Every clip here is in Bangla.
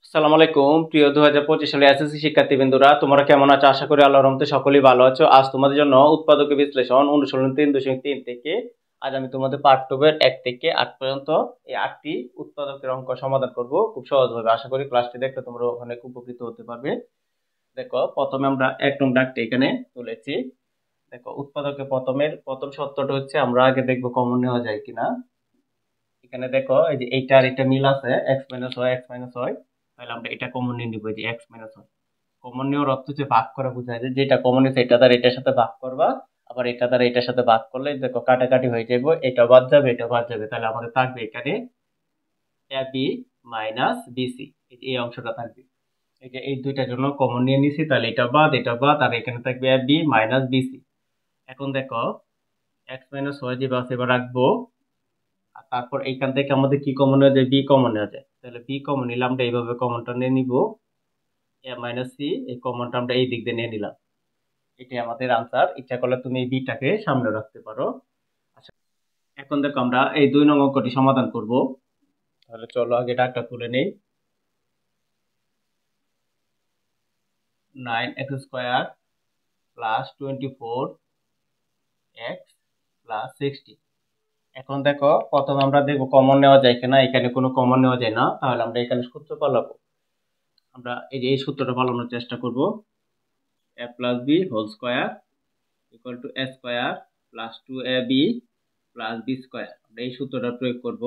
আসসালামু আলাইকুম প্রিয় 2025 সালে এসএসসি শিক্ষার্থীবৃন্দরা, তোমরা কেমন আছো? আশা করি আল্লাহর রহমতে সকলেই ভালো আছো। আজ তোমাদের জন্য উৎপাদক বিশ্লেষণ অনুশীলন 3.3 থেকে আজ আমি তোমাদের পার্ট 2 এর 1 থেকে 8 পর্যন্ত এই 8টি উৎপাদকের অঙ্ক সমাধান করব খুব সহজভাবে। আশা করি ক্লাসটি দেখলে তোমরা অনেক উপকৃত হতে পারবে। দেখো, প্রথমে আমরা 1 নং দাগটি এখানে তুলেছি। দেখো, উৎপাদকের প্রথম শর্তটা হচ্ছে আমরা আগে দেখব কমন নেওয়া যায় কিনা। এখানে দেখো, এই যে এইটা আর এটা মিল আছে, x y x y, তাহলে আমরা এটা কমন নিয়ে নিব। এই যে x y কমন নেওয়ার অর্থ হচ্ছে ভাগ করা বোঝায়, যে যেটা কমন আছে এটা দ্বারা এটার সাথে ভাগ করবা, আবার এটা দ্বারা এটার সাথে ভাগ করলে দেখো কাটাকাটি হয়ে যাবে, এটা বাদ যাবে এটা বাদ যাবে, তাহলে আমাদের থাকবে এখানে ab মাইনাস bc, এই অংশটা থাকবে। এই যে এই দুইটার জন্য কমন নিয়ে নিছি, তাহলে এটা বাদ আর এখানে থাকবে ab মাইনাস bc। এখন দেখো x y যে বাস এবার রাখবো, আর তারপর এইখান থেকে আমাদের কি কমন নেওয়া যায়? বি কমন নেওয়া যায়, তাহলে বি কমন নিলে আমরা এইভাবে কমনটা নিয়ে নিব, এ মাইনাস সি, এই কমনটা আমরা এই দিক দিয়ে নিয়ে নিলাম। এটাই আমাদের আনসার। ইচ্ছা করলে তুমি এই বিটাকে সামনে রাখতে পারো। আচ্ছা, এখন দেখো আমরা এই 2 নং অঙ্কটি সমাধান করব। তাহলে চলো আগে ডাকটা তুলে নেই। 9x square plus 24x plus 60। এখন দেখো, প্রথমে আমরা দেখবো কমন নেওয়া যায় কিনা। এখানে কোনো কমন নেওয়া যায় না, তাহলে আমরা এখানে সূত্র পালাবো। আমরা এই যে এই সূত্রটা পালানোর চেষ্টা করব। a plus B whole square equal to a square plus 2ab plus B square, আমরা এই সূত্রটা প্রয়োগ করব।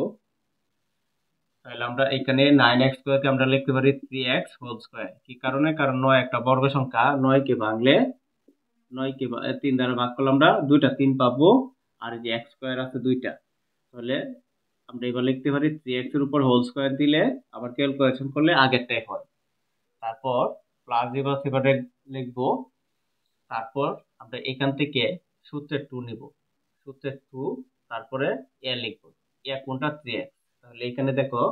তাহলে আমরা এখানে 9x স্কয়ারকে আমরা লিখতে পারি 3x হোল স্কয়ার। কি কারণে? কারণ 9 একটা বর্গ সংখ্যা, 9 কে ভাঙলে 9 কে 3 দ্বারা ভাগ করলে আমরা দুইটা 3 পাবো, আর এই যে x স্কয়ার আছে দুইটা, তাহলে আমরা এবার লিখতে পারি 3x এর উপর হোল স্কয়ার দিলে আবার ক্যালকুলেশন করলে আগেরটাই হয়। তারপর প্লাস এবারে লিখবো। তারপর আমরা এখান থেকে সূত্রের 2 নিব, সূত্রের 2, তারপরে এ লিখবো। এ কোনটা? 3x। তাহলে এখানে দেখো,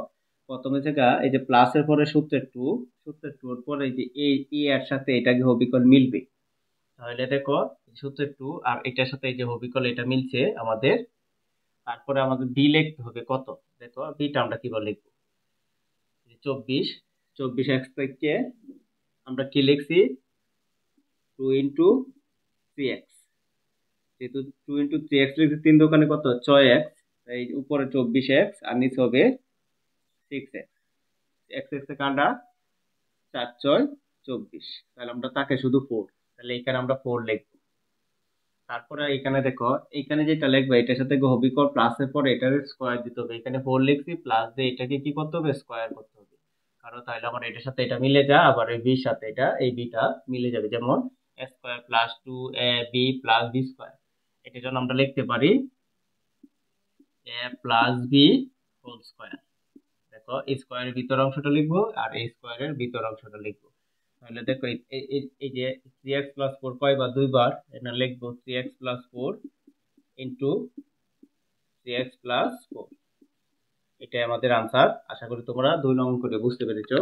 প্রথমে জায়গা এই যে প্লাসের পরে সূত্রের 2, সূত্রের 2 এর পরে এই যে এই এর সাথে এটা কি হবিকল মিলবে। তাহলে দেখো, সূত্রের 2 আর এটার সাথে এই যে হবিকল এটা মিলছে আমাদের। তারপরে আমাদের বি লিখতে হবে কত। দেখো বিটা আমরা কিভাবে লিখবো, 24x থেকে আমরা কি লিখছি? 2 ইন্টু 3x। যেহেতু 2 ইন্টু 3x লিখছি, 3 দোকানে কত? 6x, এই উপরে 24x আর নিচে হবে 6x। x x কাটা 4 6 24, তাহলে আমরা তাকে শুধু 4, তাহলে এখানে আমরা 4 লিখবো। তারপরে এখানে দেখো, এখানে যেটা লিখবো এটার সাথে হবিকর প্লাসের পরে এটার স্কয়ার দিতে হবে। এখানে 4 লিখছি, প্লাস দিয়ে এটাকে কি করতে হবে? স্কয়ার করতে হবে। কারণ তাহলে আমার এটার সাথে এটা মিলে যায়, আবার এই বির সাথে এটা এই বিটা মিলে যাবে। যেমন a square plus 2ab plus b square, এটার জন্য আমরা লিখতে পারি a plus b whole square. দেখো, স্কয়ারের ভিতর অংশটা লিখবো আর এই স্কয়ারের ভিতর অংশটা লিখবো। তাহলে দেখো এই যে 3x প্লাস 4 কয়বার? দুইবার। এটা লিখবো 3x plus 4 into 3x plus 4, এটাই আমাদের আনসার। আশা করি তোমরা 2 নং অঙ্কটি বুঝতে পেরেছো।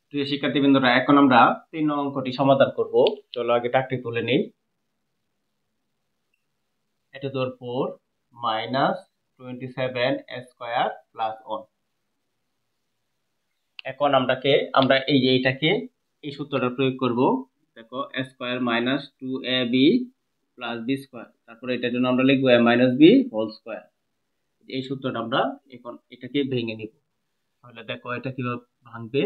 প্রিয় শিক্ষার্থীবৃন্দরা, এখন আমরা 3 নং অঙ্কটি সমাধান করব। চলো আগে টাকটি তুলে নেই। এটা তোর 4 মাইনাস 27 স্কয়ার প্লাস 1। এখন আমরা এই যে এইটাকে এই সূত্রটা প্রয়োগ করব। দেখো, a square minus 2ab plus b square, তারপরে এটার জন্য আমরা লিখবো a minus b whole square. এই সূত্রটা আমরা এখন এটাকে ভেঙে নিব। তাহলে দেখো এটা কিভাবে ভাঙবে।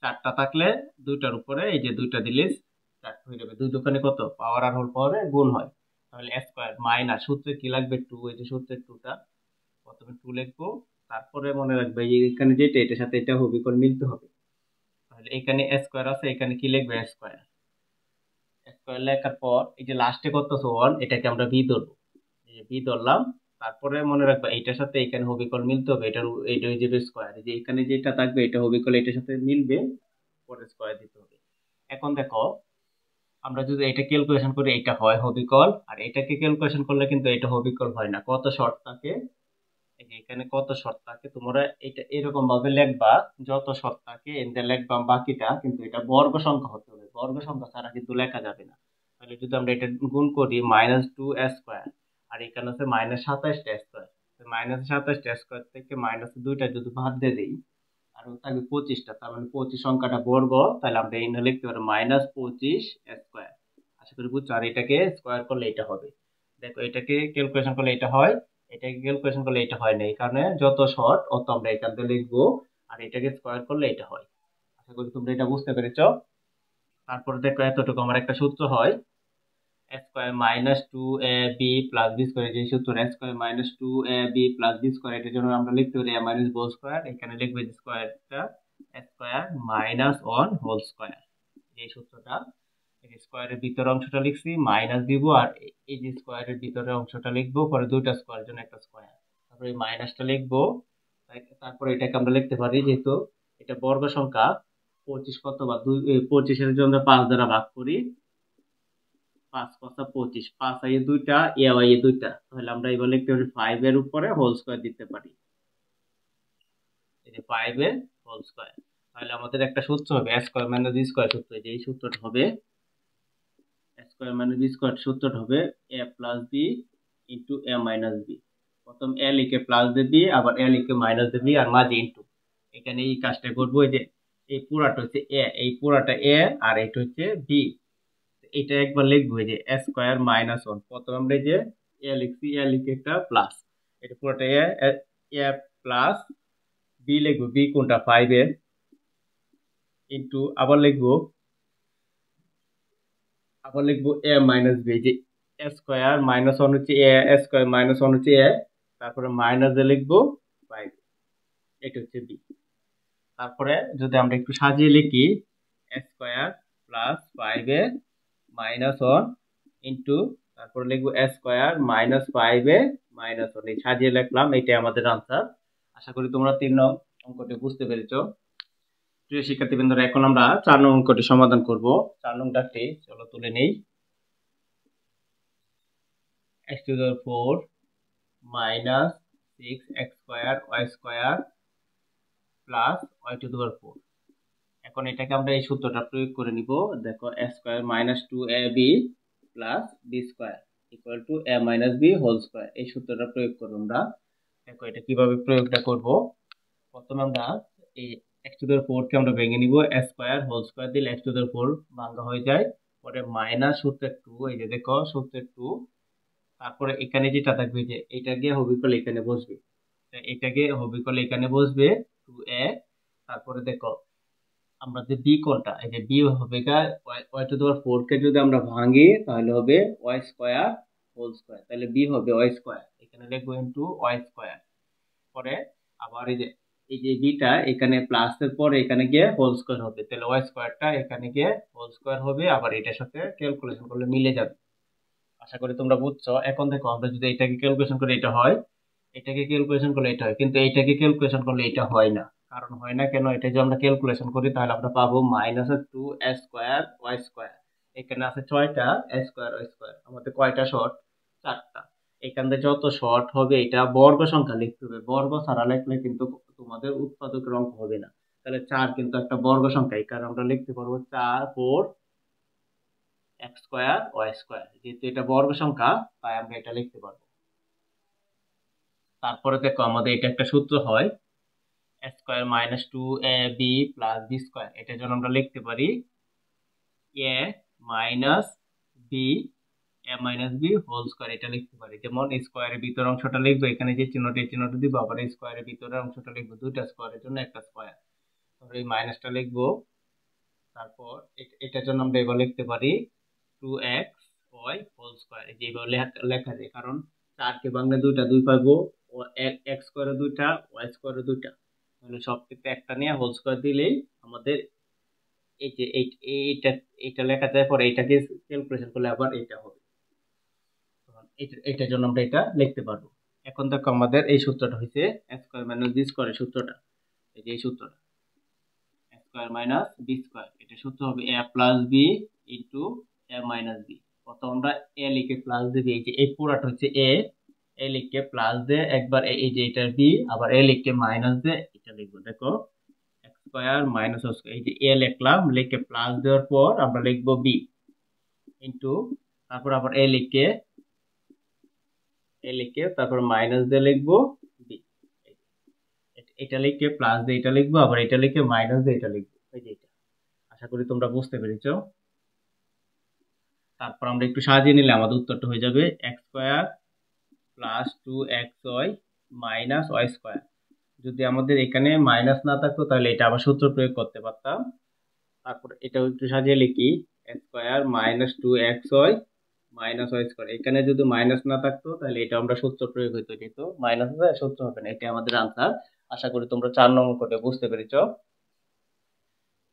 4টা থাকলে 2টার উপরে এই যে 2টা দিলে 4 হয়ে যাবে। 2 দোকানে কত? পাওয়ার আর হোল পাওয়ারে গুণ হয়। তাহলে a স্কয়ার মাইনাস সূত্রে কি লাগবে? 2, এই যে সূত্রের 2টা, প্রথমে 2 লিখবো। তারপরে মনে রাখবে এই এখানে যেটা এটার সাথে এটা হবিকর মিলতে হবে। তাহলে এখানে a স্কয়ার আছে, এখানে কি লিখবে? a square. স্কয়ার লেখার পর এই যে লাস্টে কত আছে 1, এটাকে আমরা b ধরবো। এই যে b ধরলাম। তারপরে মনে রাখবা এইটার সাথে এখানে হবিকল মিলতে হবে, এইটা হয়ে যাবে স্কয়ার। এই যে এখানে যেটা থাকবে এটা হবিকল এটার সাথে মিলবে, পরে স্কয়ার দিতে হবে। এখন দেখো, আমরা যদি এটা ক্যালকুলেশন করি এটা হয় হবিকল, আর এটাকে ক্যালকুলেশন করলে কিন্তু এটা হবিকল হয় না। কত শর্ত থাকে, এই যে এখানে কত শর্ত থাকে, তোমরা এটা এরকম ভাবে লিখবা, যত শর্ত থাকে এতে লিখবা, বাকিটা কিন্তু এটা বর্গ সংখ্যা হতে হবে, বর্গ সংখ্যা ছাড়া কিন্তু লেখা যাবে না। তাহলে যদি আমরা এটা গুণ করি মাইনাস 2 স্কয়ার, আর এখানে আছে মাইনাস 27 স্কয়ার, মাইনাস 27 স্কয়ার থেকে মাইনাস 2টা যদি বাদ দিয়ে দিই, আর থাকবে 25টা, তার মানে 25 সংখ্যাটা বর্গ, তাহলে আমরা এখানে লিখতে পারি -25 স্কয়ার। আশা করি বুঝছো। আর এটাকে স্কয়ার করলে এটা হবে। দেখো এটাকে ক্যালকুলেশন করলে এটা হয়, এটাকে ক্যালকুলেশন করলে এটা হয় না, এই কারণে যত শর্ট অত আমরা এখান থেকে লিখবো, আর এটাকে স্কয়ার করলে এটা হয়। আশা করি তোমরা এটা বুঝতে পেরেছো। তারপরে দেখো এতটুকু আমার একটা সূত্র হয় square minus two A B plus B square, যে সূত্র square minus two A B plus B square, এটার জন্য আমরা লিখতে পারি এ মাইনাস হোল স্কয়ার, এখানে লিখবে স্কয়ারটা square minus one whole square. এই সূত্রটা স্কয়ারের ভিতরের অংশটা লিখছি, মাইনাস দিব, আর এই যে স্কয়ারের ভিতরের অংশটা লিখবো, পরে দুইটা স্কয়ারের জন্য একটা স্কয়ার, তারপরে এই মাইনাসটা লিখবো। তারপরে এটাকে আমরা লিখতে পারি, যেহেতু এটা বর্গ সংখ্যা, 25 কত বা 25-এর জন্য 5 দ্বারা ভাগ করি, 5 পাঁচা 25, 5 আইয়ে দুইটা, এ আইয়ে দুইটা, তাহলে আমরা এবার লিখতে পারি 5 এর উপরে হোল স্কয়ার দিতে পারি, এই যে 5 এর হোল স্কয়ার। তাহলে আমাদের একটা সূত্র হবে a square minus b square সূত্র, এই যে এই সূত্রটা হবে a square minus b square সূত্রটা হবে a plus b into a minus b। প্রথম a লিখে প্লাস দিয়ে b, আবার a লিখে মাইনাস দিয়ে b, আর মাঝে ইনটু। এখানে এই কাজটা করব, এই যে এই পুরাটা হচ্ছে a, এই পুরাটা a, আর এটা হচ্ছে b। এটা একবার লিখবো, এই যে a স্কয়ার মাইনাস 1, প্রথম আমরা এই যে a লিখছি, a লিখে একটা প্লাস, এটা পুরোটা a প্লাস b লিখবো, b কোনটা 5 এর, ইনটু আবার লিখবো a মাইনাস b, যে a স্কয়ার মাইনাস 1 হচ্ছে a স্কয়ার মাইনাস 1 হচ্ছে a, তারপরে মাইনাস এ লিখবো 5, এটা হচ্ছে b। তারপরে যদি আমরা একটু সাজিয়ে লিখি a square plus 5 A minus 1 into, তারপরে লিখবো a square minus 5 A minus 1, এই সাজিয়ে লিখলাম, এটাই আমাদের আনসার। আশা করি তোমরা 3 নং অঙ্কটি বুঝতে পেরেছো। প্রিয় শিক্ষার্থীবৃন্দরা, এখন আমরা 4 নং অঙ্কটি সমাধান করব। 4 নংটাকে চলো তুলে নেই। x to the 4 minus 6x square y square plus y to the 4। এখন এটাকে আমরা এই সূত্রটা প্রয়োগ করে নিব। দেখো a square minus 2ab plus b square equal to a minus b whole square, এই সূত্রটা প্রয়োগ করব আমরা। দেখো এটা কিভাবে প্রয়োগটা করব। প্রথমে আমরা এই x to the 4 কে আমরা ভেঙে নিব, a স্কয়ার হোল স্কয়ার দিলে x to the 4 ভাঙা হয়ে যায়, পরে মাইনাস সূত্রের 2, এই যে দেখো সূত্রের 2, তারপরে এখানে যেটা থাকবে, যে এটা গিয়ে হবিকল এখানে বসবে, এটাকে হবিকল এখানে বসবে 2a। তারপরে দেখো আমরা যে বি কোনটা, এই যে বি হবে y টু দি পাওয়ার 4 কে যদি আমরা ভাঙি তাহলে হবে y স্কয়ার হোল স্কয়ার, তাহলে বি হবে y স্কয়ার, এখানে লিখবো ইনটু y স্কয়ার। পরে আবার এই যে বিটা এখানে প্লাস এর পরে এখানে গিয়ে হোল স্কয়ার হবে, তাহলে y স্কয়ারটা এখানে গিয়ে হোল স্কয়ার হবে, আবার এটার সাথে ক্যালকুলেশন করলে মিলে যাবে। আশা করি তোমরা বুঝছো। এখন দেখো আমরা যদি এটাকে ক্যালকুলেশন করি এটা হয়, এটাকে ক্যালকুলেশন করলে এটা হয়, কিন্তু এইটাকে ক্যালকুলেশন করলে এটা হয় না। কারণ হয় না কেন, এটা যদি আমরা ক্যালকুলেশন করি তাহলে আমরা পাবো minus 2a square y square, এখানে আছে 6টা a স্কয়ার y স্কয়ার, আমাদের কয়টা শর্ট, 4টা। এখান থেকে যত শর্ট হবে এটা বর্গ সংখ্যা লিখতে হবে, বর্গ ছাড়া লিখলে কিন্তু তোমাদের উৎপাদকের অঙ্ক হবে না। তাহলে 4 কিন্তু একটা বর্গ সংখ্যা, এই কারণে আমরা লিখতে পারবো 4 x স্কয়ার y স্কয়ার, যেহেতু এটা বর্গ সংখ্যা তাই আমরা এটা লিখতে পারবো। তারপরে দেখো আমাদের এটা একটা সূত্র হয় a square minus 2ab plus b square, এটার জন্য আমরা লিখতে পারি a minus b, a minus b whole square, এটা লিখতে পারি। যেমন স্কয়ারের ভিতরের অংশটা লিখবো, এখানে যে চিহ্নটা এই চিহ্নটা দিব, আবার স্কয়ারের ভিতরের অংশটা লিখবো, দুইটা স্কয়ারের জন্য একটা স্কয়ার, তারপরে এই মাইনাসটা লিখবো। তারপর এটার জন্য আমরা এবার লিখতে পারি 2x y হোল স্কয়ার, এই যে এইভাবে লেখা যায়, কারণ 4 কে ভাঙলে দুইটা 2 পাবো, ও x স্কয়ারে দুইটা y স্কয়ারে দুইটা, তাহলে সব ক্ষেত্রে একটা নিয়ে হোল স্কয়ার দিলেই আমাদের এই যে এইটা এটা লেখা যায়, পরে এটাকে ক্যালকুলেশন করলে আবার এটা হবে, এটার জন্য আমরা এটা লিখতে পারবো। এখন দেখো আমাদের এই সূত্রটা হইছে a স্কয়ার মাইনাস b স্কয়ারের সূত্রটা, এই যে এই সূত্রটা a square minus b square, এটা সূত্র হবে a plus b into a minus b। প্রথম আমরা a লিখে প্লাস দিবি, এই যে এই পুরাটা হচ্ছে a লিখে প্লাস দে একবার, এই যে এটার b, আবার a লিখে মাইনাস দে এটা লিখবো। দেখো x square minus o square, এই যে a লিখলাম, লিখে প্লাস দেওয়ার পর আমরা লিখবো b ইনটু, তারপর আবার a লিখে তারপর মাইনাস দিয়ে লিখবো b, এটা লিখে প্লাস দিয়ে এটা লিখবো, আবার এটা লিখে মাইনাস দিয়ে এটা লিখবো, এই যে এটা। আশা করি তোমরা বুঝতে পেরেছো। তারপর আমরা একটু সাজিয়ে নিলে আমাদের উত্তরটা হয়ে যাবে X square plus 2xy minus Y square. যদি আমাদের এখানে মাইনাস না থাকতো তাহলে এটা আবার সূত্র প্রয়োগ করতে পারতাম। তারপর এটাও একটু সাজিয়ে লিখি, X square minus 2xy minus Y square. এখানে যদি মাইনাস না থাকতো তাহলে এটা আমরা সূত্র প্রয়োগ হইতো, যেহেতু মাইনাস হবে সূত্র হবে না। এটা আমাদের আনসার। আশা করি তোমরা 4 নং অঙ্কটা বুঝতে পেরেছো।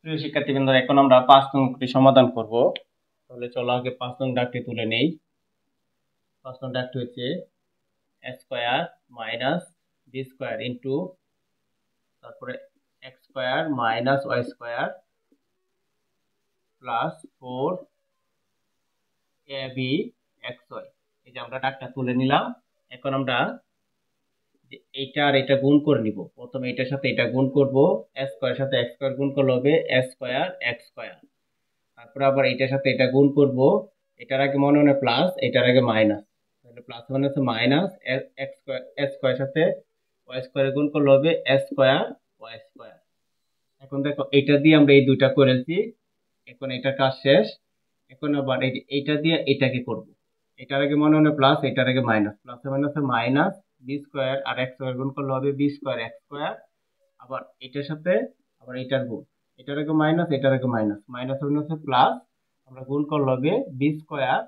প্রিয় শিক্ষার্থীবৃন্দ, এখন আমরা 5 নং অঙ্কটি সমাধান করব। তাহলে চলো আগে 5 নং দাগটি তুলে নেই। 5 নং দাগটি হচ্ছে A square minus B square into তারপরে X square minus Y square plus 4ab xy। এই যে আমরা দাগটা তুলে নিলাম। এখন আমরা এইটা আর এটা গুণ করে নিব। প্রথমে এটার সাথে এটা গুণ করব, এ স্কোয়ার সাথে এক্স স্কোয়ার গুণ করলে হবে এ স্কোয়ার এক্স স্কোয়ার। তারপরে আবার এটার সাথে এটা গুণ করব, এটার আগে মনে মনে প্লাস, এটার আগে মাইনাস, তাহলে প্লাস মানে হচ্ছে মাইনাস এক্স স্কোয়ার, এ স্কোয়ার সাথে ওয়াই স্কোয়ার গুণ করলে হবে এ স্কোয়ার ওয়াই স্কোয়ার। এখন দেখো এটা দিয়ে আমরা এই দুইটা করেছি, এখন এটার কাজ শেষ। এখন আবার এইটা দিয়ে এটাকে করব, এটার আগে মনে মনে প্লাস, এটার আগে মাইনাস, প্লাস মাইনাসে মাইনাস বি স্কোয়ার আর এক্স স্কোয়ার গুণ করলে হবে বি স্কোয়ার এক্স স্কোয়ার। আবার এটার সাথে আবার এটার গুণ, এটার আগে মাইনাস, এটার আগে মাইনাস, মাইনাস মাইনাসে প্লাস, আমরা গুণ করলে হবে বি স্কোয়ার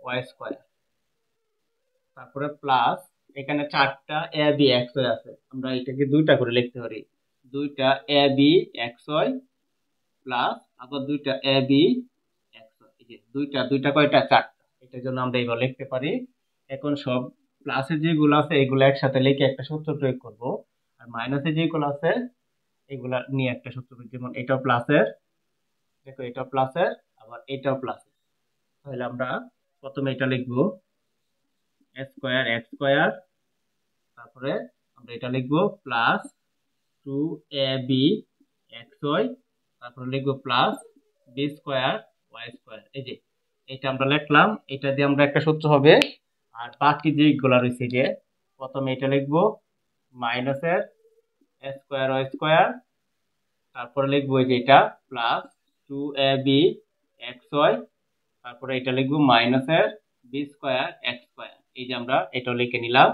ওয়াই স্কোয়ার। তারপরে প্লাস এখানে 4টা এ বি এক্স ওয়াই আছে, আমরা এটাকে দুইটা করে লিখতে পারি, 2টা A B x Y plus আবার 2টা এ বি এক্স ওয়াই। এই যে দুইটা দুইটা কয়টা 4টা, এটার জন্য আমরা এইভাবে লিখতে পারি। এখন সব প্লাসের যেগুলো আছে এগুলো একসাথে লিখে একটা সূত্র প্রয়োগ করব, আর মাইনাসে যেগুলো আছে এগুলা নিয়ে একটা সূত্র প্রয়োগ, যেমন এটাও প্লাসের, দেখো এটাও প্লাসের আবার এটাও প্লাসের। তাহলে আমরা প্রথমে এটা লিখবো এ স্কোয়ার এক্স স্কোয়ার, তারপরে আমরা এটা লিখবো প্লাস 2ab xy, তারপরে লিখবো plus B square Y square. এই যে এটা আমরা লিখলাম, এটা দিয়ে আমরা একটা সূত্র হবে। আর বাকি যেগুলো রয়েছে, যে প্রথমে এটা লিখবো মাইনাসের এ স্কোয়ার ওয়াই স্কোয়ার, তারপরে লিখবো এই যে এটা প্লাস 2ab xy, তারপরে এটা লিখবো মাইনাসের বি স্কোয়ার এক্স স্কোয়ার। এই যে আমরা এটা লিখে নিলাম।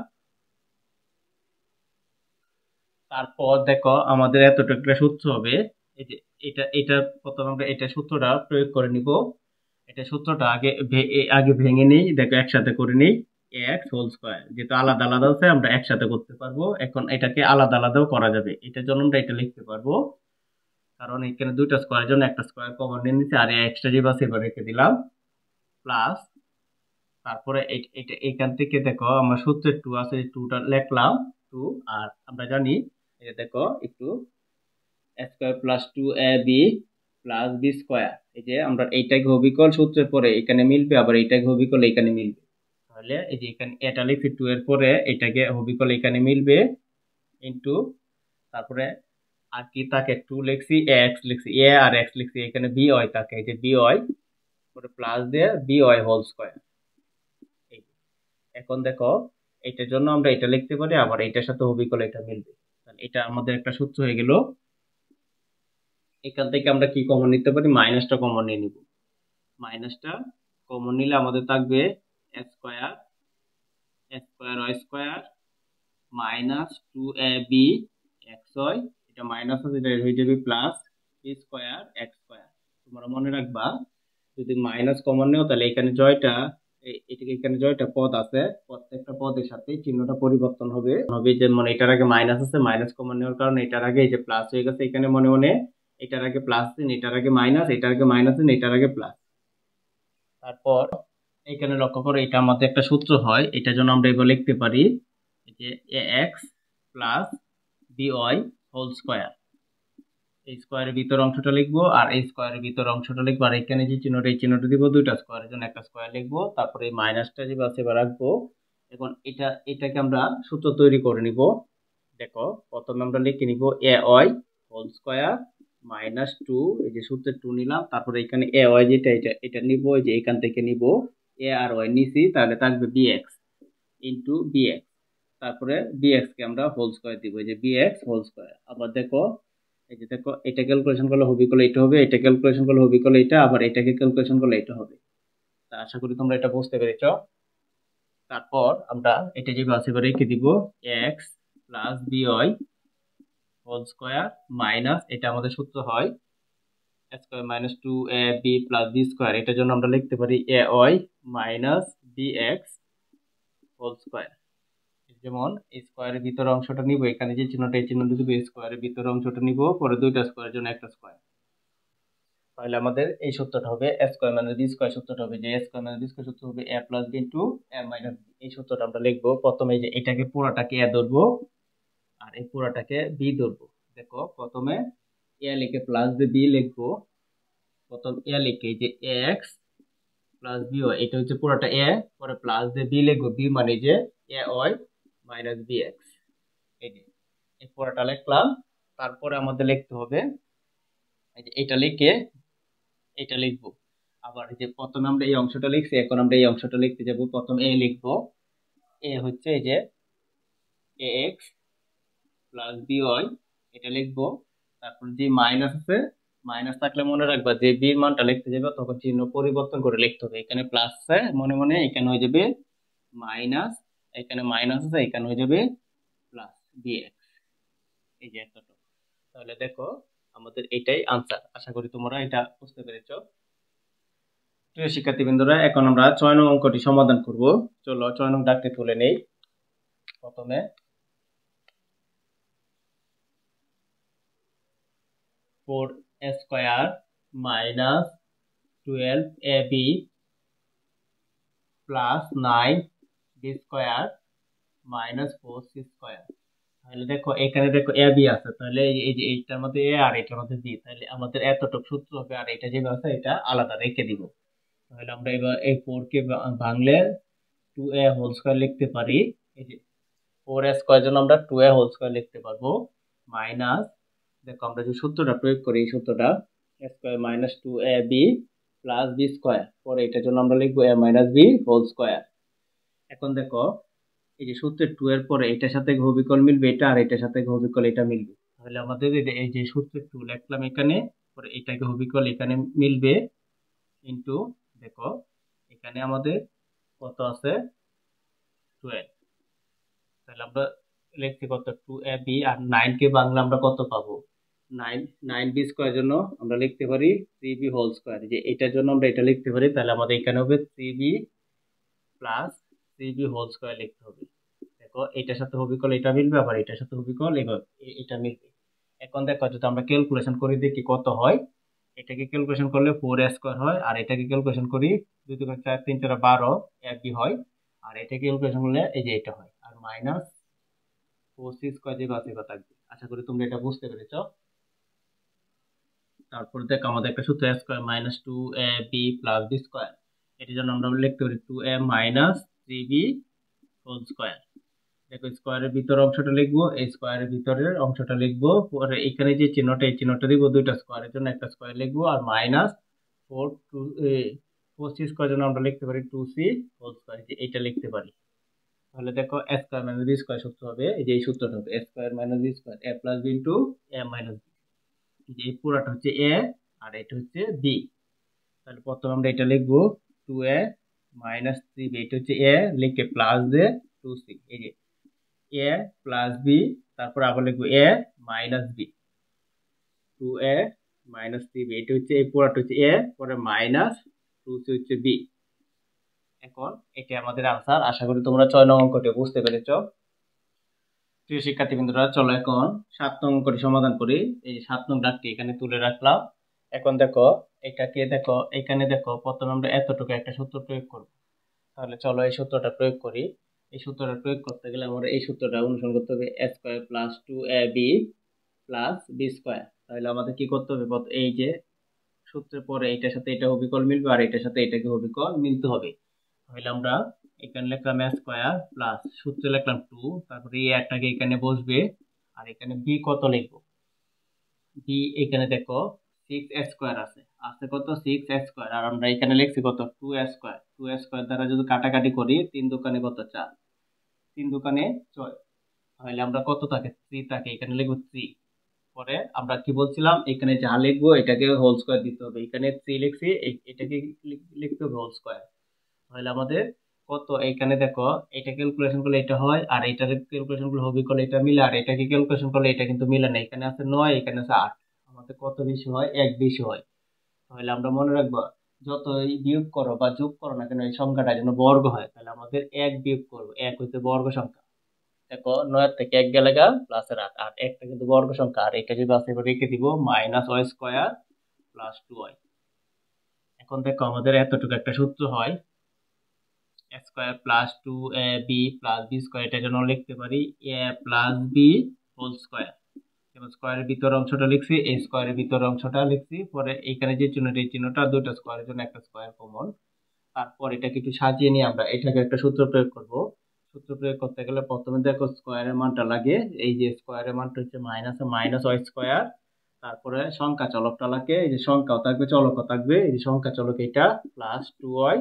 তারপর দেখো আমাদের এতটুকু সূত্র হবে, এই যে এটা এটা প্রথমে আমরা এটা সূত্রটা প্রয়োগ করে নিব। এটা সূত্রটা আগে আগে ভেঙে নেই, দেখো একসাথে করে নেই, এক্স হোল স্কোয়ার, যেহেতু আলাদা আলাদা আছে আমরা একসাথে করতে পারবো। এখন এটাকে আলাদা আলাদাও করা যাবে, এটার জন্য আমরা এটা লিখতে পারবো, কারণ এখানে দুইটা স্কোয়ারের জন্য একটা স্কোয়ার কমন নিয়ে নিচ্ছি, আর এক্সট্রা যে বাস এবার রেখে দিলাম প্লাস। তারপরে এটা এখান থেকে দেখো আমরা সূত্রের 2 আছে, 2টা লিখলাম 2, আর আমরা জানি এই যে দেখো একটু A square plus 2ab plus B square. এই যে আমরা এইটাকে অবিকল সূত্রের পরে এখানে মিলবে, আবার এইটাকে অবিকল এখানে মিলবে। তাহলে এই যে এখানে এটা লিখছি 2 এর পরে এটাকে অবিকল এখানে মিলবে ইনটু, তারপরে আর কি তাকে 2 লিখছি, এক্স লিখছি, এ আর এক্স লিখছি, এখানে বি ওয়াই থাকে, এই যে বি ওয়াই পরে প্লাস দিয়ে বি ওয়াই হোল স্কোয়ার। এখন দেখো এটার জন্য আমরা এটা লিখতে পারি, আবার এটার সাথে অবিকল এটা মিলবে, তাহলে এটা আমাদের একটা সূত্র হয়ে গেল। এখান থেকে আমরা কি কমন নিতে পারি, মাইনাসটা কমন নিয়ে নিব। মাইনাসটা কমন নিলে আমাদের থাকবে A square Y square minus 2ab xy, এটা মাইনাস আছে, এটা হয়ে যাবে plus B square X square. তোমরা মনে রাখবা যদি মাইনাস কমন নেও তাহলে এখানে জয়টা, এটাকে এখানে জয়টা পদ আছে, প্রত্যেকটা পদের সাথে চিহ্নটা পরিবর্তন হবে হবে যেমন এটার আগে মাইনাস আছে, মাইনাস কমন নেওয়ার কারণে এটার আগে এই যে প্লাস হয়ে গেছে, এখানে মনে মনে এটার আগে প্লাস দিন, এটার আগে মাইনাস, এটার আগে মাইনাস দিন, এটার আগে প্লাস। তারপর এখানে লক্ষ্য করো এটা আমাদের একটা সূত্র হয়, এটার জন্য আমরা এবার লিখতে পারি যে A X plus B Y whole square. এই স্কোয়ারের ভিতর অংশটা লিখবো আর এই স্কোয়ারের ভিতর অংশটা লিখবো, আর এখানে যে চিহ্নটা এই চিহ্নটা দিব, দুইটা স্কোয়ারের জন্য একটা স্কোয়ার লিখবো, তারপরে এই মাইনাসটা যে আছে এবার রাখবো। এখন এটাকে আমরা সূত্র তৈরি করে নিব। দেখো প্রথমে আমরা লিখে নিব A Y whole square minus 2, এই যে সূত্রে 2 নিলাম, তারপরে এখানে এ ওয়াই যেটা এটা নিব, এই যে এখান থেকে নিব এ আর ওয়াই নিছি, তাহলে থাকবে B X into B X. তারপরে bx কে আমরা হোল স্কয়ার দিব, এই যে bx হোল স্কয়ার। আবার দেখো এই যে দেখো, এটা ক্যালকুলেশন করলে হবি করলে এটা হবে, এটা ক্যালকুলেশন করলে হবি করলে এটা, আবার এটাকে ক্যালকুলেশন করলে এটা হবে। তা আশা করি তোমরা এটা বুঝতে পেরেছো। তারপর আমরা এটা যে বাসে করে রেখে দিব x plus by whole square minus, এটা আমাদের সূত্র হয় square minus 2ab plus B square. এটার জন্য আমরা লিখতে পারি ay minus bx whole square. যেমন স্কোয়ারের ভিতরে অংশটা নিব, এখানে যে চিহ্নটা এই চিহ্ন দিব, স্কোয়ারের ভিতরে অংশটা নিব, পরে দুইটা স্কোয়ারের জন্য একটা স্কোয়ার। তাহলে আমাদের এই সূত্রটা হবে a square minus B square. সূত্রটা হবে যে a square minus B square সূত্র হবে a plus B into a minus B. এই সূত্রটা আমরা লিখবো প্রথমে, এই যে এটাকে পুরোটাকে a ধরবো আর এই পুরোটাকে b ধরবো। দেখো প্রথমে a লিখে প্লাস দিয়ে b লিখবো। প্রথম a লিখে এই যে x প্লাস বি ওয়াই, এটা হচ্ছে পুরোটা a, পরে প্লাস দিয়ে b লিখবো, b মানে যে a Y minus B X. এই যে এই পুরোটা লিখলাম। তারপরে আমাদের লিখতে হবে এই যে এটা লিখে এটা লিখবো। আবার এই যে প্রথমে আমরা এই অংশটা লিখছি, এখন আমরা এই অংশটা লিখতে যাব। প্রথম এ লিখবো, এ হচ্ছে এই যে A X plus B Y, এটা লিখবো। তারপর যে মাইনাস আছে, মাইনাস থাকলে মনে রাখবা যে বির মানটা লিখতে যাবে তখন চিহ্ন পরিবর্তন করে লিখতে হবে। এখানে প্লাস আছে মনে মনে, এখানে হয়ে যাবে মাইনাস, এখানে মাইনাস আছে এখানে হয়ে যাবে প্লাস বি এক্স। এই যে এতটুকু। তাহলে দেখো আমাদের এটাই আনসার। আশা করি তোমরা এটা বুঝতে পেরেছো। প্রিয় শিক্ষার্থীবৃন্দরা, এখন আমরা 6 নং অঙ্কটি সমাধান করব। চলো 6 নং দাগটি তুলে নেই। প্রথমে 4a square minus 12ab plus 9b square minus 4c square. তাহলে দেখো এখানে দেখো এ বি আছে, তাহলে এই যে এইটার মধ্যে এ আর এটার মধ্যে বি, তাহলে আমাদের এতটুকু সূত্র হবে, আর এটা যেটা আছে এটা আলাদা রেখে দিব। তাহলে আমরা এবার এই 4 কে ভাঙলে 2a হোল স্কয়ার লিখতে পারি। এই যে 4a স্কয়ার জন্য আমরা 2a হোল স্কয়ার লিখতে পারবো মাইনাস, দেখো আমরা যে সূত্রটা প্রয়োগ করি এই সূত্রটা a square minus 2ab plus b square, পরে এটার জন্য আমরা লিখবো a minus b whole square. এখন দেখো এই যে সূত্রের 2 এর পরে এটার সাথে ঘবিকল মিলবে এটা, আর এটার সাথে ঘবিকল এটা মিলবে। তাহলে আমাদের এই যে সূত্রের 2 লিখলাম এখানে, পরে এটাকে ঘবিকল এখানে মিলবে ইনটু, দেখো এখানে আমাদের কত আছে 12। তাহলে আমরা লিখছি কত 2ab, আর 9 কে বাংলা আমরা কত পাবো 9, 9b স্কয়ার জন্য আমরা লিখতে পারি 3b হোল স্কয়ার। যে এটার জন্য আমরা এটা লিখতে পারি, তাহলে আমাদের এখানে হবে 3b plus 3b whole square লিখতে হবে। দেখো এটার সাথে হবিকল এটা মিলবে, আবার এটার সাথে হবিকল এটা মিলবে। এখন দেখো যদি আমরা ক্যালকুলেশন করি দেখি কত হয়। এটাকে ক্যালকুলেশন করলে 4a স্কয়ার হয়, আর এটাকে ক্যালকুলেশন করি 2 2 4 3 4 12 ab হয়, আর এটাকে ক্যালকুলেশন করলে এই যে এটা হয়, আর মাইনাস 4c স্কয়ার যে বাকি থাকবে। আশা করি তোমরা এটা বুঝতে পেরেছো। তারপর দেখো আমাদের একটা সূত্র a square minus 2ab plus b square. এটার জন্য আমরা লিখতে পারি 2a minus 3b whole square. দেখো স্কোয়ারের ভিতর অংশটা লিখবো, এই স্কোয়ারের ভিতরের অংশটা লিখবো, পরে এখানে যে চিহ্নটা এই চিহ্নটা দিব, দুইটা স্কোয়ারের জন্য একটা স্কোয়ার লিখবো, আর মাইনাস 4c স্কোয়ার জন্য আমরা লিখতে পারি 2c হোল স্কোয়ার, যে এইটা লিখতে পারি। তাহলে দেখো a square minus B square সূত্র হবে, এই যে এই সূত্রটা হবে a square minus B square a plus B into a minus B. এই পুরাটা হচ্ছে a আর এটা হচ্ছে b। তাহলে প্রথমে আমরা এটা লিখবো 2a মাইনাস 3b, এটা হচ্ছে a লিখে প্লাস দিয়ে 2c, এই যে a প্লাস বি, তারপর আবার লিখবো a minus B, 2a minus 3b, এটা হচ্ছে এই পুরোটা হচ্ছে a, পরে মাইনাস 2c হচ্ছে b। এখন এটা আমাদের আনসার। আশা করি তোমরা 6 নং অঙ্কটি বুঝতে পেরেছো। প্রিয় শিক্ষার্থীবৃন্দরা, চলো এখন 7 নং অঙ্কটি সমাধান করি। এই 7 নং দাগটি এখানে তুলে রাখলাম। এখন দেখো এটাকে দেখো এখানে দেখো প্রথমে আমরা এতটুকু একটা সূত্র প্রয়োগ করব। তাহলে চলো এই সূত্রটা প্রয়োগ করি। এই সূত্রটা প্রয়োগ করতে গেলে আমরা এই সূত্রটা অনুসরণ করতে হবে a square plus 2ab plus b square. তাহলে আমাদের কি করতে হবে, এই যে সূত্রের পরে এটার সাথে এটা হবিকল মিলবে, আর এটার সাথে এটাকে হবিকল মিলতে হবে। তাহলে আমরা এখানে লিখলাম a স্কয়ার প্লাস সূত্রে লিখলাম 2, তারপরে এই একটাকে এখানে বসবে, আর এখানে b কত লিখবো, b এখানে দেখো 6a স্কয়ার আছে, আছে কত 6a স্কয়ার, আর আমরা এখানে লিখছি কত 2a স্কয়ার। 2a স্কয়ার দ্বারা যদি কাটাকাটি করি 3 দোকানে কত 4, 3 দোকানে 6, তাহলে আমরা কত থাকে 3 থাকে, এখানে লিখবো 3। পরে আমরা কি বলছিলাম, এখানে যা লিখবো এটাকে হোল স্কয়ার দিতে হবে, এখানে 3 লিখছি, এটাকে লিখতে হবে হোল স্কয়ার। তাহলে আমাদের কত, এখানে দেখো এটা ক্যালকুলেশন করলে এটা হয়, আর এটার ক্যালকুলেশন করলে হবে করলে এটা মিলে, আর এটাকে ক্যালকুলেশন করলে এটা কিন্তু মিলে না, এখানে আছে 9, এখানে আছে 8, আমাদের কত বেশি হয়, 1 বেশি হয়। তাহলে আমরা মনে রাখবো, যতই বিয়োগ করো বা যোগ করো না কেন এই সংখ্যাটা যেন বর্গ হয়, তাহলে আমাদের 1 বিয়োগ করবো, 1 হইতে বর্গ সংখ্যা। দেখো 9 থেকে 1 গেলে গা প্লাসের 8, আর একটা কিন্তু বর্গ সংখ্যা, আর এটা যদি আছে এবার রেখে দিব minus Y square plus 2y। এখন দেখো আমাদের এতটুকু একটা সূত্র হয়, A square plus 2ab plus B square, এটার জন্য লিখতে পারি a plus B whole square. যেমন স্কয়ারের ভিতর অংশটা লিখছি, এই স্কয়ারের ভিতর অংশটা লিখছি, পরে এখানে যে চিহ্নটা, এই চিহ্নটা দুইটা স্কয়ারের জন্য একটা স্কয়ার কমন। তারপর এটাকে একটু সাজিয়ে নিয়ে আমরা এটাকে একটা সূত্র প্রয়োগ করব। সূত্র প্রয়োগ করতে গেলে প্রথমে দেখো স্কয়ারের মানটা লাগে, এই যে স্কয়ারের মানটা হচ্ছে মাইনাস ওয়াই স্কয়ার, তারপরে সংখ্যা চলকটা লাগে, এই যে সংখ্যাও থাকবে চলকও থাকবে, এই যে সংখ্যা চলক এটা প্লাস 2y,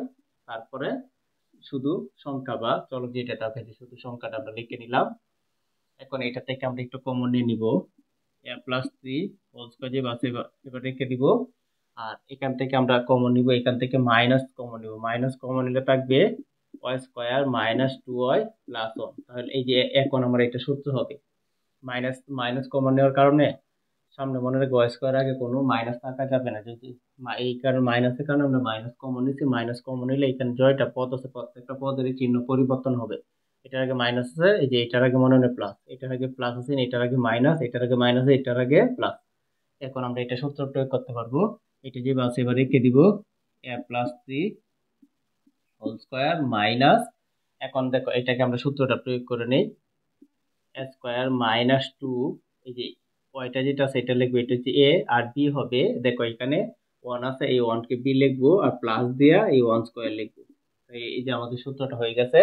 তারপরে শুধু সংখ্যা বা চলক যেটা থাকে শুধু সংখ্যাটা আমরা লিখে নিলাম। এখন এটা থেকে আমরা একটু কমন নিয়ে নিব, a প্লাস 3 হোল স্কয়ার যে বাসে এবার রেখে দিব, আর এখান থেকে আমরা কমন নিব, এখান থেকে মাইনাস কমন নিব, মাইনাস কমন নিলে থাকবে Y square minus 2y plus 1। তাহলে এই যে এখন আমার এটা সূত্র হবে, মাইনাস মাইনাস কমন নেওয়ার কারণে সামনে মনে রাখবো ওয়াই স্কয়ার আগে কোনো মাইনাস থাকা যাবে না, যদি এই কারণে মাইনাসের কারণে আমরা মাইনাস কমন নিচ্ছি, মাইনাস কমন নিলে এখানে জয়টা পদ আছে প্রত্যেকটা পদের চিহ্ন পরিবর্তন হবে। এটার আগে মাইনাস আছে, এই যে এটার আগে মনে হয় প্লাস, এটার আগে প্লাস আছে, এটার আগে মাইনাস, এটার আগে মাইনাস, এটার আগে প্লাস। এখন আমরা এটা সূত্র প্রয়োগ করতে পারবো, এটা যে বাস এবার রেখে দিব a plus 3 whole square minus, এখন দেখো এটাকে আমরা সূত্রটা প্রয়োগ করে নেই, a স্কয়ার মাইনাস 2, এই যে ওইটা যেটা আছে এটা লিখবো, এটা হচ্ছে a, আর b হবে দেখো এখানে 1 আছে, এই 1 কে b লিখবো, আর প্লাস দিয়া এই 1 স্কয়ার লিখবো। এই যে আমাদের সূত্রটা হয়ে গেছে।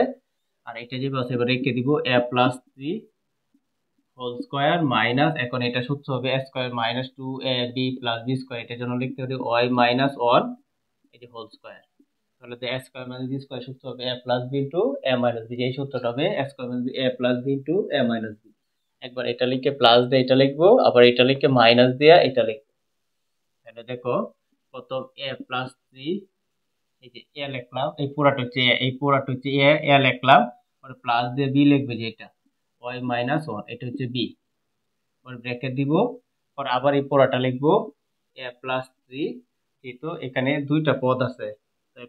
আর এটা যে বাস এবার রেখে দিব a plus 3 whole square minus, এখন এটা সূত্র হবে a square minus 2ab plus b square, এটার জন্য লিখতে হবে y মাইনাস 1, এই যে হোল স্কয়ার। তাহলে তো a square minus b square সূত্র হবে a plus b into a minus b, এই সূত্রটা হবে a square minus a plus b into a minus b। একবার এটা লিখে প্লাস দিয়ে এটা লিখবো, আবার এটা লিখে মাইনাস দিয়ে এটা লিখবো। তাহলে দেখো প্রথম a প্লাস 3, এই যে a লিখলাম, এই পুরাটা হচ্ছে a, এই পুরাটা হচ্ছে a লিখলাম, পরে প্লাস দিয়ে b লিখবে, যে এটা y মাইনাস 1, এটা হচ্ছে b, পরে ব্র্যাকেট দিব, পরে আবার এই পুরাটা লিখবো a প্লাস 3, যেহেতু এখানে দুইটা পদ আছে, তাই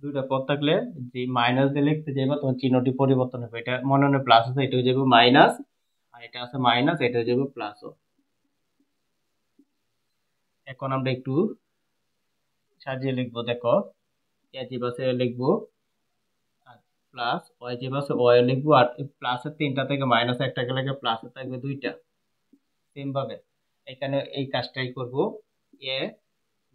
দুইটা পদ থাকলে যে মাইনাস দিয়ে লিখতে যাবে তখন চিহ্নটি পরিবর্তন হবে, এটা মনে মনে প্লাস আছে, এটা হয়ে যাবে মাইনাস, আর এটা আছে মাইনাস, এটা হয়ে যাবে প্লাস। এখন আমরা একটু সাজিয়ে লিখবো, দেখো a যে বাসে লিখবো, আর প্লাস ওয়াই যে বাসে ওয়াই লিখবো, আর প্লাসের 3টা থেকে মাইনাস একটা গেলে প্লাসের থাকবে 2টা। সেম ভাবে এখানে এই কাজটাই করব, a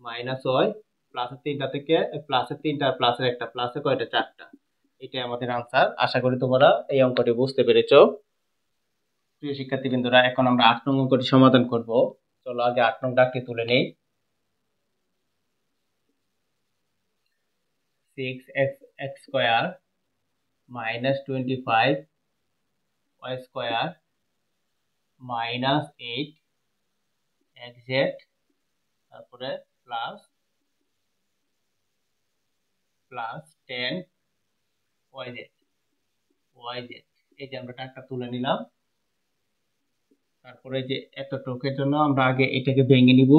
মাইনাস ওয়াই প্লাসের 3টা থেকে প্লাসের 3টা আর প্লাসের একটা, প্লাসে কয়টা 4টা। এটাই আমাদের আনসার। আশা করি তোমরা এই অঙ্কটি বুঝতে পেরেছো। প্রিয় শিক্ষার্থীবৃন্দরা, এখন আমরা 8 নং অঙ্কটি সমাধান করব। চলো আগে 8 নং দাগটি তুলে নেই। 6x square minus 25 y square minus 8 xz, তারপরে প্লাস 10 yz। এই যে আমরা টাকা তুলে নিলাম। তারপরে যে এতটুকুর জন্য আমরা আগে এটাকে ভেঙে নিব,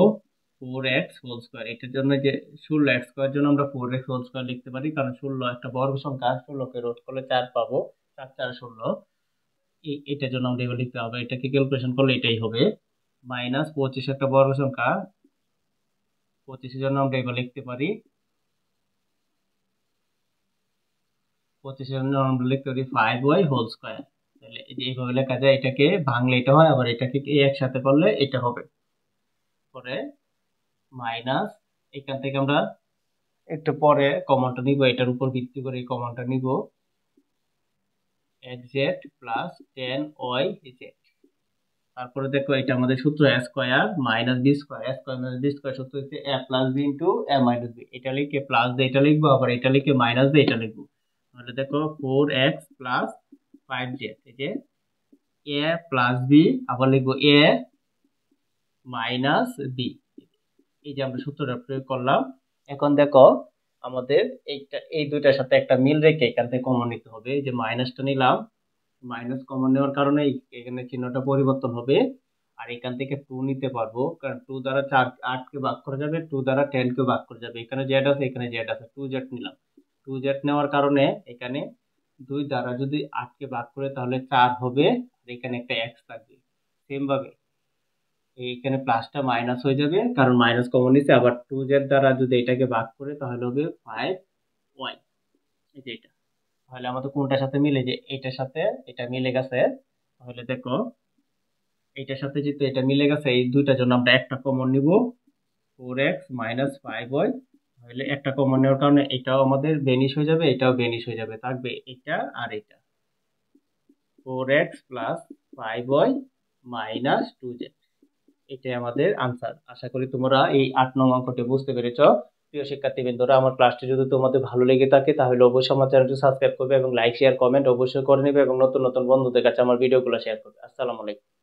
4x হোল স্কয়ার, এটার জন্য যে 16x স্কয়ার জন্য আমরা 4x হোল স্কয়ার লিখতে পারি, কারণ 16 একটা বর্গ সংখ্যা, 16কে রোধ করলে 4 পাবো, 4 4 16, এটার জন্য আমরা এবার লিখতে হবে, এটাকে ক্যালকুলেশন করলে এটাই হবে মাইনাস 25 একটা বর্গ সংখ্যা, 25 এর জন্য আমরা এবার লিখতে পারি 25 এর জন্য আমরা লিখতে পারি 5y হোল স্কয়ার। তাহলে এই যে এইভাবে লেখা যায়, এটাকে ভাঙলে এটা হয়, আবার এটাকে একসাথে করলে এটা হবে। পরে মাইনাস, এখান থেকে আমরা একটু পরে কমনটা নিব, এটার উপর ভিত্তি করে কমনটা নিব, xz প্লাস 10yz। তারপরে দেখো এটা আমাদের সূত্র a square minus b square, a square minus b square সূত্র হচ্ছে a plus b into a minus b, এটা লিখে প্লাস দিয়ে এটা লিখবো, আবার এটা লিখে মাইনাস দিয়ে এটা লিখবো। তাহলে দেখো 4x প্লাস 5z, এই যে a প্লাস বি, আবার লিখবো a মাইনাস বি। এই যে আমরা সূত্রটা প্রয়োগ করলাম। এখন দেখো আমাদের এইটা এই দুইটার সাথে একটা মিল রেখে এখান থেকে কমন নিতে হবে। এই যে মাইনাসটা নিলাম, মাইনাস কমন নেওয়ার কারণে এখানে চিহ্নটা পরিবর্তন হবে। আর এখান থেকে 2 নিতে পারবো, কারণ 2 দ্বারা 8 কে ভাগ করা যাবে, 2 দ্বারা 10 কে ভাগ করা যাবে। এখানে জেড আছে, এখানে জেড আছে, 2z নিলাম। 2z নেওয়ার কারণে এখানে 2 দ্বারা যদি 8 কে ভাগ করে তাহলে 4 হবে, আর এখানে একটা x থাকবে। সেম ভাবে এখানে প্লাসটা মাইনাস হয়ে যাবে, কারণ মাইনাস কমন নিচ্ছে। আবার 2z দ্বারা যদি এটাকে ভাগ করে তাহলে হবে 5y, এই যে এটা। তাহলে আমাদের কোনটার সাথে মিলে, যে এটার সাথে এটা মিলে গেছে। তাহলে দেখো এটার সাথে যেহেতু এটা মিলে গেছে, এই দুইটার জন্য আমরা একটা কমন নিব, 4x মাইনাস 5y। তাহলে একটা কমন নেওয়ার কারণে এটাও আমাদের বেনিশ হয়ে যাবে, এটাও বেনিশ হয়ে যাবে, থাকবে এটা আর এটা, 4x plus 5y minus 2z। এটাই আমাদের আনসার। আশা করি তোমরা এই 8 নং অঙ্কটি বুঝতে পেরেছো। প্রিয় শিক্ষার্থীবৃন্দরা, আমার ক্লাসটি যদি তোমাদের ভালো লেগে থাকে তাহলে অবশ্যই আমার চ্যানেলটি সাবস্ক্রাইব করবে এবং লাইক শেয়ার কমেন্ট অবশ্যই করে নেবে এবং নতুন নতুন বন্ধুদের কাছে আমার ভিডিওগুলো শেয়ার করবে। আসসালামু আলাইকুম।